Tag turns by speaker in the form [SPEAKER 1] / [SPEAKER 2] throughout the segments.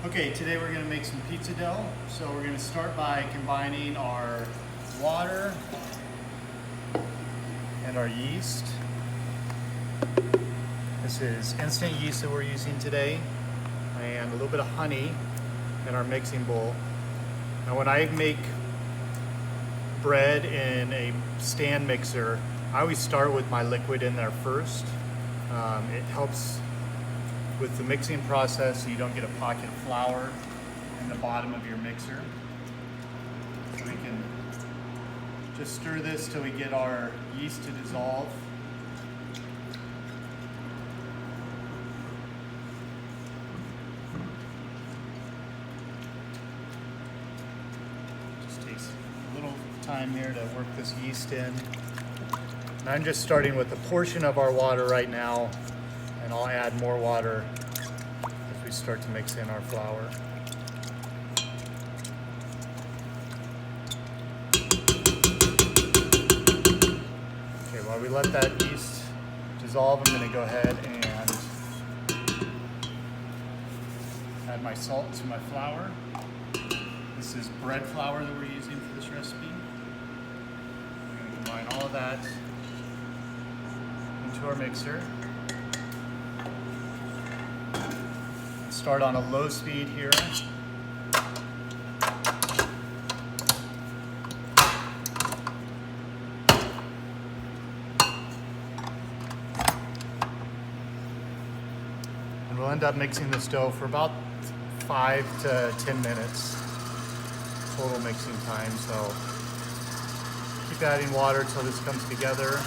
[SPEAKER 1] Okay, today we're going to make some pizza dough. So we're going to start by combining our water and our yeast. This is instant yeast that we're using today, and a little bit of honey in our mixing bowl. Now when I make bread in a stand mixer, I always start with my liquid in there first. It helps with the mixing process so you don't get a pocket of flour in the bottom of your mixer. So we can just stir this till we get our yeast to dissolve. Just takes a little time here to work this yeast in. And I'm just starting with a portion of our water right now, and I'll add more water as we start to mix in our flour. Okay, while we let that yeast dissolve, I'm going to go ahead and add my salt to my flour. This is bread flour that we're using for this recipe. We're going to combine all of that into our mixer. Start on a low speed here. And we'll end up mixing this dough for about 5 to 10 minutes total mixing time. So keep adding water till this comes together.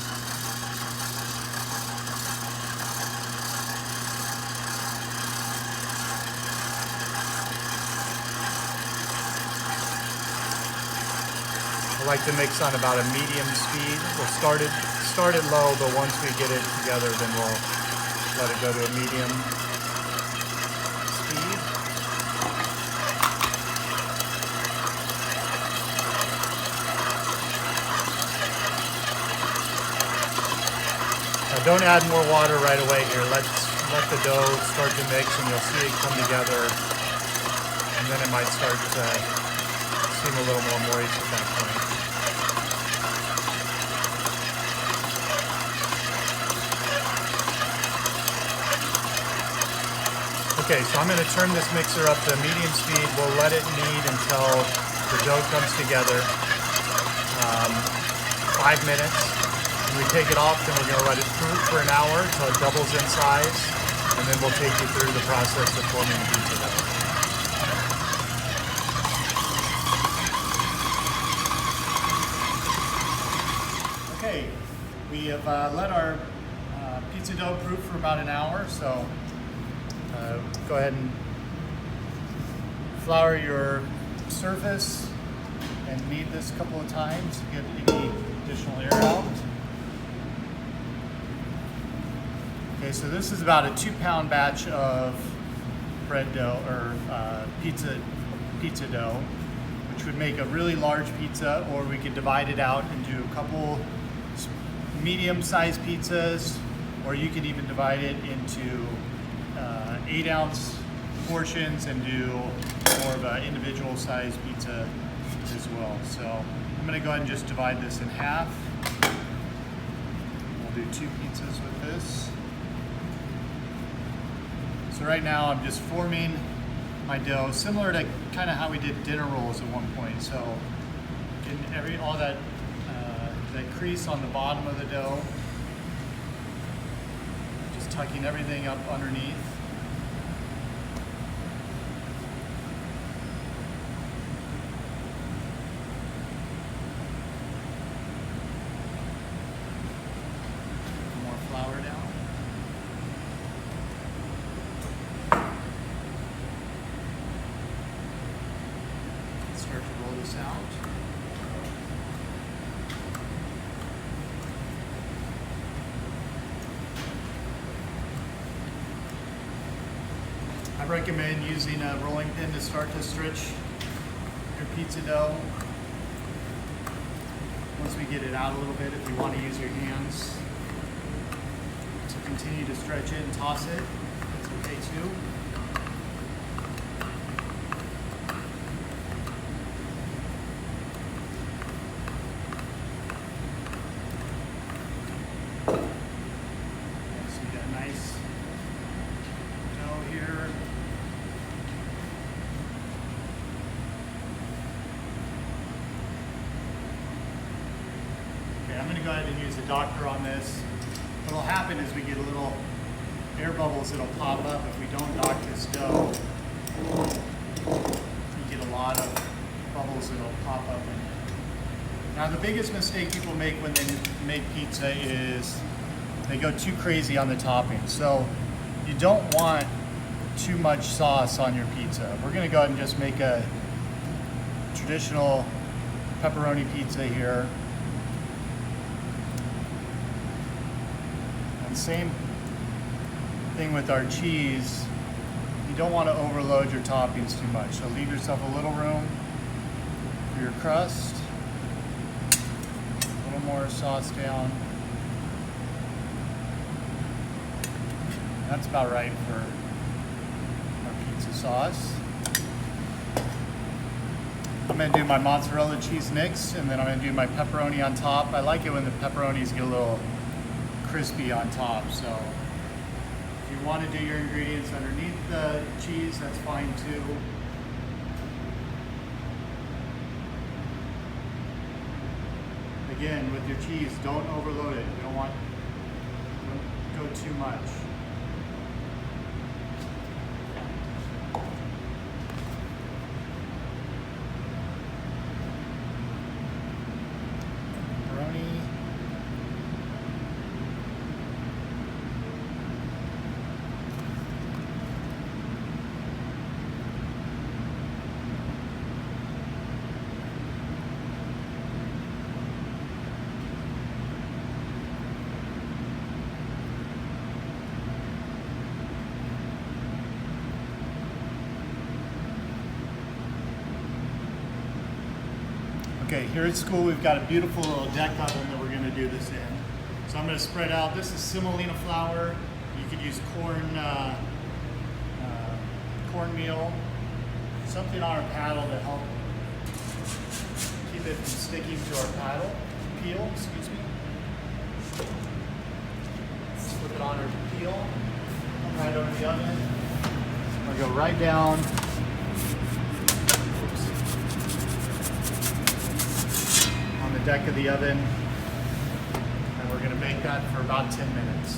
[SPEAKER 1] I like to mix on about a medium speed. We'll start it low, but once we get it together, then we'll let it go to a medium speed. Now don't add more water right away here. Let the dough start to mix, and you'll see it come together, and then it might start to seem a little more moist at that point. Okay, so I'm going to turn this mixer up to medium speed. We'll let it knead until the dough comes together. 5 minutes. When we take it off, then we're going to let it cool for an hour until it doubles in size, and then we'll take you through the process of forming the pizza dough. Okay, we have let our pizza dough proof for about an hour, so go ahead and flour your surface and knead this a couple of times to get any additional air out. Okay, so this is about a 2-pound batch of bread dough, or pizza dough, which would make a really large pizza, or we could divide it out into a couple medium-sized pizzas, or you could even divide it into 8-ounce portions and do more of an individual sized pizza as well. So I'm going to go ahead and just divide this in half. We'll do 2 pizzas with this. So right now I'm just forming my dough, similar to kind of how we did dinner rolls at one point. So getting all that crease on the bottom of the dough, just tucking everything up underneath. More flour down. Start to roll this out. I recommend using a rolling pin to start to stretch your pizza dough. Once we get it out a little bit, if you want to use your hands to continue to stretch it and toss it, that's okay too. doctor on this. What'll happen is we get a little air bubbles that'll pop up if we don't dock this dough. You get a lot of bubbles that'll pop up in it. Now the biggest mistake people make when they make pizza is they go too crazy on the toppings. So you don't want too much sauce on your pizza. We're gonna go ahead and just make a traditional pepperoni pizza here. And same thing with our cheese. You don't want to overload your toppings too much. So leave yourself a little room for your crust. A little more sauce down. That's about right for our pizza sauce. I'm going to do my mozzarella cheese next, and then I'm going to do my pepperoni on top. I like it when the pepperonis get a little crispy on top, so if you want to do your ingredients underneath the cheese, that's fine too. Again, with your cheese, don't overload it. You don't go too much. Okay, here at school we've got a beautiful little deck oven that we're going to do this in. So I'm going to spread out. This is semolina flour. You could use cornmeal, something on our paddle to help keep it from sticking to our paddle. Peel, excuse me. Flip it on our peel, right over the oven. I'll go right down. The deck of the oven, and we're going to bake that for about 10 minutes.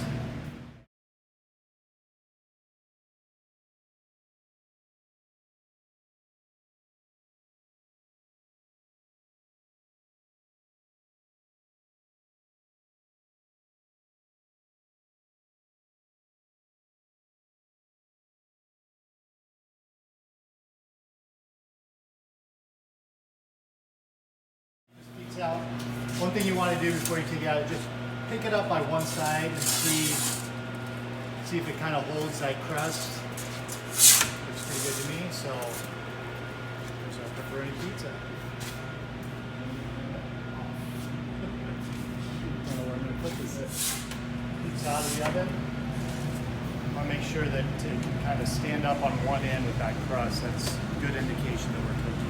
[SPEAKER 1] Out. One thing you want to do before you take it out is just pick it up by one side and see if it kind of holds that crust. Looks pretty good to me. So there's our pepperoni pizza. I don't know where I'm going to put this. Pizza out of the oven. I want to make sure that it can kind of stand up on one end with that crust. That's a good indication that we're cooking.